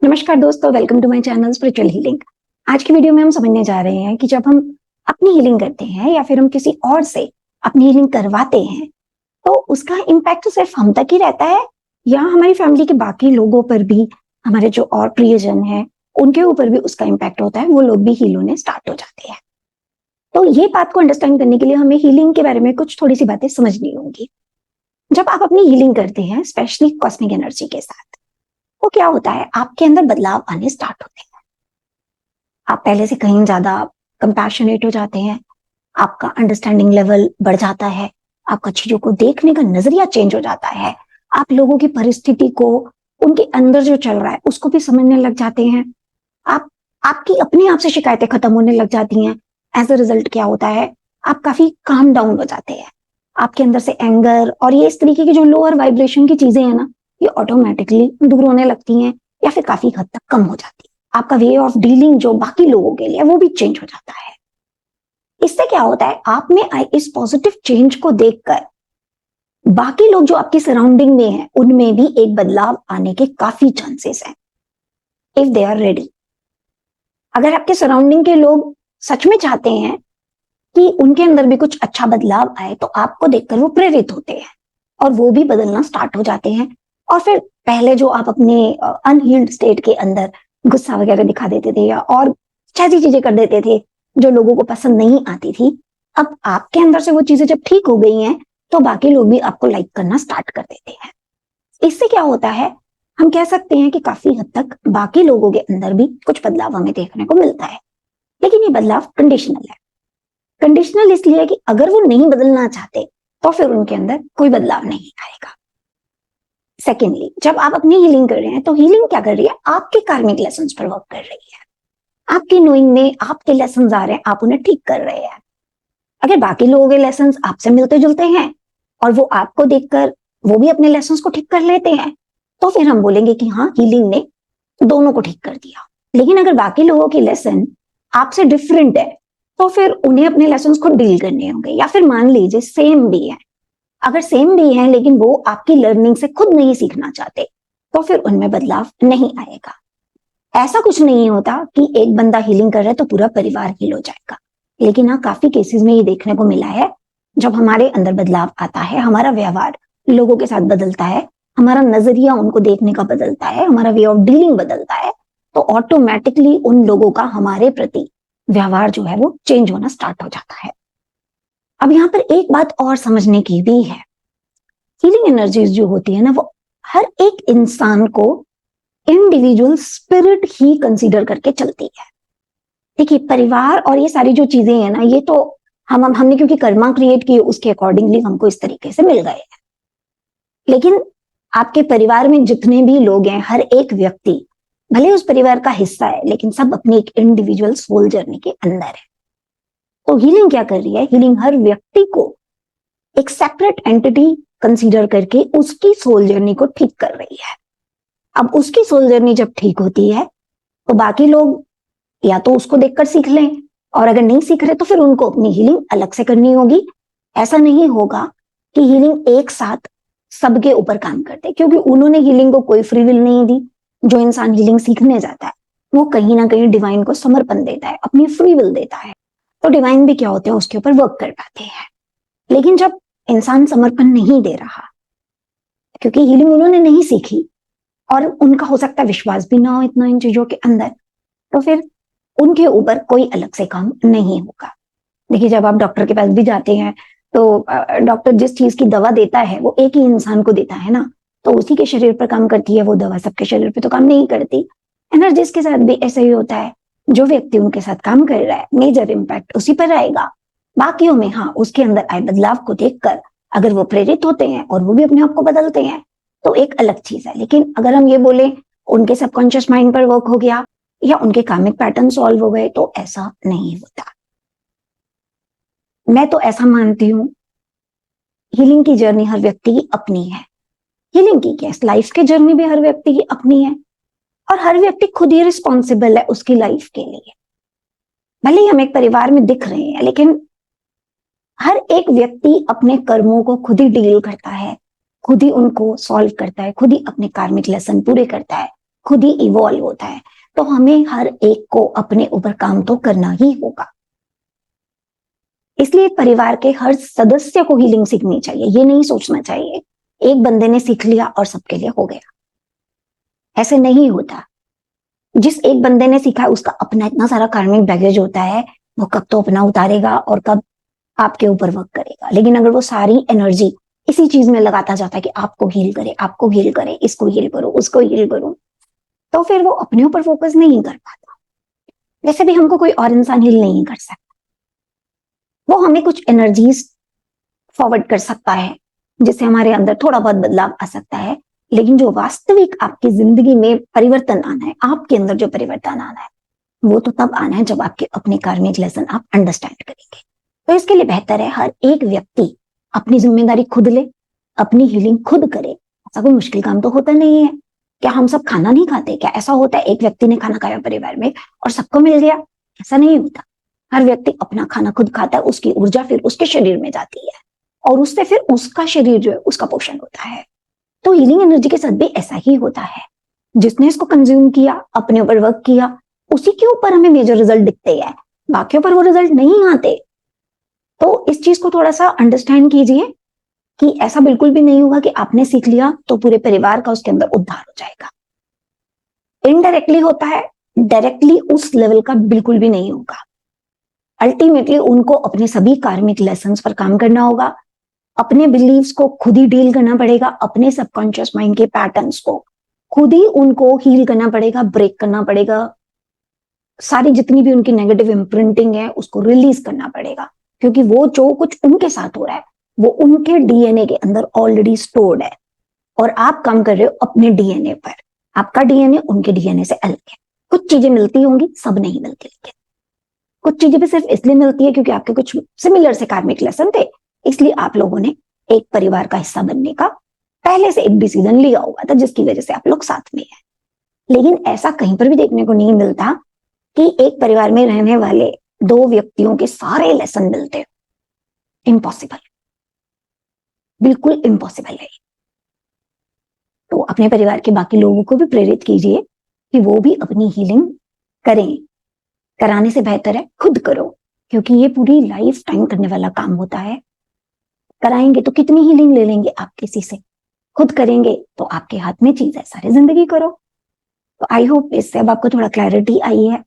नमस्कार दोस्तों, welcome to my channel spiritual healing. आज की वीडियो में हम समझने जा रहे हैं कि जब हम अपनी हीलिंग करते हैं या फिर हम किसी और से अपनी हीलिंग करवाते हैं तो उसका इम्पैक्ट सिर्फ हम तक ही रहता है या हमारी फैमिली के बाकी लोगों पर भी, हमारे जो और प्रियजन है उनके ऊपर भी उसका इम्पैक्ट होता है। वो लोग भी हील होने स्टार्ट हो जाते हैं। तो ये बात को अंडरस्टैंड करने के लिए हमें हीलिंग के बारे में कुछ थोड़ी सी बातें समझनी होंगी। जब आप अपनी हीलिंग करते हैं स्पेशली कॉस्मिक एनर्जी के साथ, वो क्या होता है, आपके अंदर बदलाव आने स्टार्ट होते हैं। आप पहले से कहीं ज्यादा कंपैशनेट हो जाते हैं, आपका अंडरस्टैंडिंग लेवल बढ़ जाता है, आपका चीजों को देखने का नजरिया चेंज हो जाता है, आप लोगों की परिस्थिति को, उनके अंदर जो चल रहा है उसको भी समझने लग जाते हैं। आप आपकी अपने आप से शिकायतें खत्म होने लग जाती हैं। एज अ रिजल्ट क्या होता है, आप काफी काम डाउन हो जाते हैं। आपके अंदर से एंगर और ये इस तरीके की जो लोअर वाइब्रेशन की चीजें हैं ना, ये ऑटोमेटिकली दूर होने लगती हैं या फिर काफी हद तक कम हो जाती है। आपका वे ऑफ डीलिंग जो बाकी लोगों के लिए वो भी चेंज हो जाता है। इससे क्या होता है, आप में आए इस पॉजिटिव चेंज को देखकर बाकी लोग जो आपकी सराउंडिंग में हैं उनमें भी एक बदलाव आने के काफी चांसेस हैं, इफ दे आर रेडी। अगर आपके सराउंडिंग के लोग सच में चाहते हैं कि उनके अंदर भी कुछ अच्छा बदलाव आए तो आपको देखकर वो प्रेरित होते हैं और वो भी बदलना स्टार्ट हो जाते हैं। और फिर पहले जो आप अपने अनहील्ड स्टेट के अंदर गुस्सा वगैरह दिखा देते थे या और ऐसी चीजें कर देते थे जो लोगों को पसंद नहीं आती थी, अब आपके अंदर से वो चीजें जब ठीक हो गई हैं तो बाकी लोग भी आपको लाइक करना स्टार्ट कर देते हैं। इससे क्या होता है, हम कह सकते हैं कि काफी हद तक बाकी लोगों के अंदर भी कुछ बदलाव हमें देखने को मिलता है। लेकिन ये बदलाव कंडीशनल है। कंडीशनल इसलिए कि अगर वो नहीं बदलना चाहते तो फिर उनके अंदर कोई बदलाव नहीं आएगा। सेकेंडली, जब आप अपनी हीलिंग कर रहे हैं तो हीलिंग क्या कर रही है, आपके कार्मिक लेसन्स पर वर्क कर रही है। आपकी नोइंग में आपके लेसन्स आ रहे हैं, आप उन्हें ठीक कर रहे हैं। अगर बाकी लोगों के लेसन्स आपसे मिलते जुलते हैं और वो आपको देखकर वो भी अपने लेसन्स को ठीक कर लेते हैं तो फिर हम बोलेंगे कि हाँ, हीलिंग ने दोनों को ठीक कर दिया। लेकिन अगर बाकी लोगों की लेसन आपसे डिफरेंट है तो फिर उन्हें अपने लेसन्स को डील करने होंगे। या फिर मान लीजिए सेम भी है, अगर सेम भी है लेकिन वो आपकी लर्निंग से खुद नहीं सीखना चाहते तो फिर उनमें बदलाव नहीं आएगा। ऐसा कुछ नहीं होता कि एक बंदा हीलिंग कर रहा है तो पूरा परिवार हील हो जाएगा। लेकिन हाँ, काफी केसेस में ये देखने को मिला है, जब हमारे अंदर बदलाव आता है, हमारा व्यवहार लोगों के साथ बदलता है, हमारा नजरिया उनको देखने का बदलता है, हमारा वे ऑफ डीलिंग बदलता है, तो ऑटोमेटिकली उन लोगों का हमारे प्रति व्यवहार जो है वो चेंज होना स्टार्ट हो जाता है। अब यहाँ पर एक बात और समझने की भी है, हीलिंग एनर्जीज जो होती है ना, वो हर एक इंसान को इंडिविजुअल स्पिरिट ही कंसीडर करके चलती है। देखिए, परिवार और ये सारी जो चीजें हैं ना, ये तो हमने क्योंकि कर्मा क्रिएट किए उसके अकॉर्डिंगली हमको इस तरीके से मिल गए हैं। लेकिन आपके परिवार में जितने भी लोग हैं, हर एक व्यक्ति भले उस परिवार का हिस्सा है लेकिन सब अपनी एक इंडिविजुअल सोल जर्नी के अंदर है। तो हीलिंग क्या कर रही है, हीलिंग हर व्यक्ति को एक सेपरेट एंटिटी कंसीडर करके उसकी सोल जर्नी को ठीक कर रही है। अब उसकी सोल जर्नी जब ठीक होती है तो बाकी लोग या तो उसको देखकर सीख लें, और अगर नहीं सीख रहे तो फिर उनको अपनी हीलिंग अलग से करनी होगी। ऐसा नहीं होगा कि हीलिंग एक साथ सबके ऊपर काम करते, क्योंकि उन्होंने हीलिंग को कोई फ्री विल नहीं दी। जो इंसान हीलिंग सीखने जाता है वो कहीं ना कहीं डिवाइन को समर्पण देता है, अपनी फ्री विल देता है, तो डिवाइन भी क्या होते हैं, उसके ऊपर वर्क कर पाते हैं। लेकिन जब इंसान समर्पण नहीं दे रहा, क्योंकि हीलिंग उन्होंने नहीं सीखी और उनका हो सकता है विश्वास भी ना हो इतना इन चीजों के अंदर, तो फिर उनके ऊपर कोई अलग से काम नहीं होगा। देखिए, जब आप डॉक्टर के पास भी जाते हैं तो डॉक्टर जिस चीज की दवा देता है वो एक ही इंसान को देता है ना, तो उसी के शरीर पर काम करती है वो दवा, सबके शरीर पर तो काम नहीं करती। एनर्जीज के साथ भी ऐसा ही होता है, जो व्यक्ति उनके साथ काम कर रहा है मेजर इम्पैक्ट उसी पर आएगा। बाकियों में हाँ, उसके अंदर आए बदलाव को देखकर अगर वो प्रेरित होते हैं और वो भी अपने आप को बदलते हैं तो एक अलग चीज है। लेकिन अगर हम ये बोले उनके सबकॉन्शियस माइंड पर वर्क हो गया या उनके कामिक पैटर्न सॉल्व हो गए, तो ऐसा नहीं होता। मैं तो ऐसा मानती हूं, हीलिंग की जर्नी हर व्यक्ति की अपनी है। हीलिंग की क्या, लाइफ की जर्नी भी हर व्यक्ति की अपनी है और हर व्यक्ति खुद ही रिस्पॉन्सिबल है उसकी लाइफ के लिए। भले ही हम एक परिवार में दिख रहे हैं लेकिन हर एक व्यक्ति अपने कर्मों को खुद ही डील करता है, खुद ही उनको सॉल्व करता है, खुद ही अपने कार्मिक लेसन पूरे करता है, खुद ही इवॉल्व होता है। तो हमें हर एक को अपने ऊपर काम तो करना ही होगा। इसलिए परिवार के हर सदस्य को हीलिंग सीखनी चाहिए। ये नहीं सोचना चाहिए एक बंदे ने सीख लिया और सबके लिए हो गया, ऐसे नहीं होता। जिस एक बंदे ने सीखा उसका अपना इतना सारा कार्मिक बैगेज होता है, वो कब तो अपना उतारेगा और कब आपके ऊपर वर्क करेगा। लेकिन अगर वो सारी एनर्जी इसी चीज में लगाता जाता है कि आपको हील करे, आपको हील करे, इसको हील करो, उसको हील करो, तो फिर वो अपने ऊपर फोकस नहीं कर पाता। वैसे भी हमको कोई और इंसान हील नहीं कर सकता। वो हमें कुछ एनर्जीज फॉरवर्ड कर सकता है जिससे हमारे अंदर थोड़ा बहुत बदलाव आ सकता है, लेकिन जो वास्तविक आपकी जिंदगी में परिवर्तन आना है, आपके अंदर जो परिवर्तन आना है, वो तो तब आना है जब आपके अपने कार्मिक लेसन आप अंडरस्टैंड करेंगे। तो इसके लिए बेहतर है हर एक व्यक्ति अपनी जिम्मेदारी खुद ले, अपनी हीलिंग खुद करे। ऐसा कोई मुश्किल काम तो होता नहीं है। क्या हम सब खाना नहीं खाते? क्या ऐसा होता है एक व्यक्ति ने खाना खाया परिवार में और सबको मिल गया? ऐसा नहीं होता। हर व्यक्ति अपना खाना खुद खाता है, उसकी ऊर्जा फिर उसके शरीर में जाती है और उससे फिर उसका शरीर जो है उसका पोषण होता है। तो हीलिंग एनर्जी के साथ भी ऐसा ही होता है। जिसने इसको कंज्यूम किया, अपने ऊपर वर्क किया, उसी के ऊपर हमें मेजर रिजल्ट दिखते हैं, बाकियों पर वो रिजल्ट नहीं आते। तो इस चीज को थोड़ा सा अंडरस्टैंड कीजिए कि ऐसा बिल्कुल भी नहीं होगा कि आपने सीख लिया तो पूरे परिवार का उसके अंदर उद्धार हो जाएगा। इनडायरेक्टली होता है, डायरेक्टली उस लेवल का बिल्कुल भी नहीं होगा। अल्टीमेटली उनको अपने सभी कार्मिक लेसन्स पर काम करना होगा, अपने बिलीव्स को खुद ही डील करना पड़ेगा, अपने सबकॉन्शियस माइंड के पैटर्न्स को खुद ही उनको हील करना पड़ेगा, ब्रेक करना पड़ेगा। सारी जितनी भी उनकी नेगेटिव इम्प्रिंटिंग है उसको रिलीज करना पड़ेगा, क्योंकि वो जो कुछ उनके साथ हो रहा है वो उनके डीएनए के अंदर ऑलरेडी स्टोर्ड है और आप काम कर रहे हो अपने डीएनए पर। आपका डीएनए उनके डीएनए से अलग है। कुछ चीजें मिलती होंगी, सब नहीं मिलती, लेकिन कुछ चीजें भी सिर्फ इसलिए मिलती है क्योंकि आपके कुछ सिमिलर से कार्मिक लेसन थे, इसलिए आप लोगों ने एक परिवार का हिस्सा बनने का पहले से एक डिसीजन लिया हुआ था जिसकी वजह से आप लोग साथ में हैं। लेकिन ऐसा कहीं पर भी देखने को नहीं मिलता कि एक परिवार में रहने वाले दो व्यक्तियों के सारे लेसन मिलते हो। इम्पॉसिबल, बिल्कुल इम्पॉसिबल है। तो अपने परिवार के बाकी लोगों को भी प्रेरित कीजिए कि वो भी अपनी हीलिंग करें। कराने से बेहतर है खुद करो, क्योंकि ये पूरी लाइफ टाइम करने वाला काम होता है। कराएंगे तो कितनी हीलिंग ले लेंगे आप किसी से, खुद करेंगे तो आपके हाथ में चीज है, सारी जिंदगी करो। तो आई होप इससे अब आपको थोड़ा क्लैरिटी आई है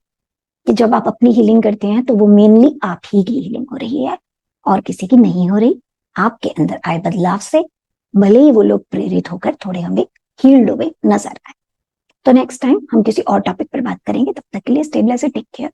कि जब आप अपनी हीलिंग करते हैं तो वो मेनली आप ही की हीलिंग हो रही है और किसी की नहीं हो रही। आपके अंदर आए बदलाव से भले ही वो लोग प्रेरित होकर थोड़े हमें हील्ड हुए नजर आए। तो नेक्स्ट टाइम हम किसी और टॉपिक पर बात करेंगे। तब तक के लिए स्टे ब्लेस्ड, टेक केयर।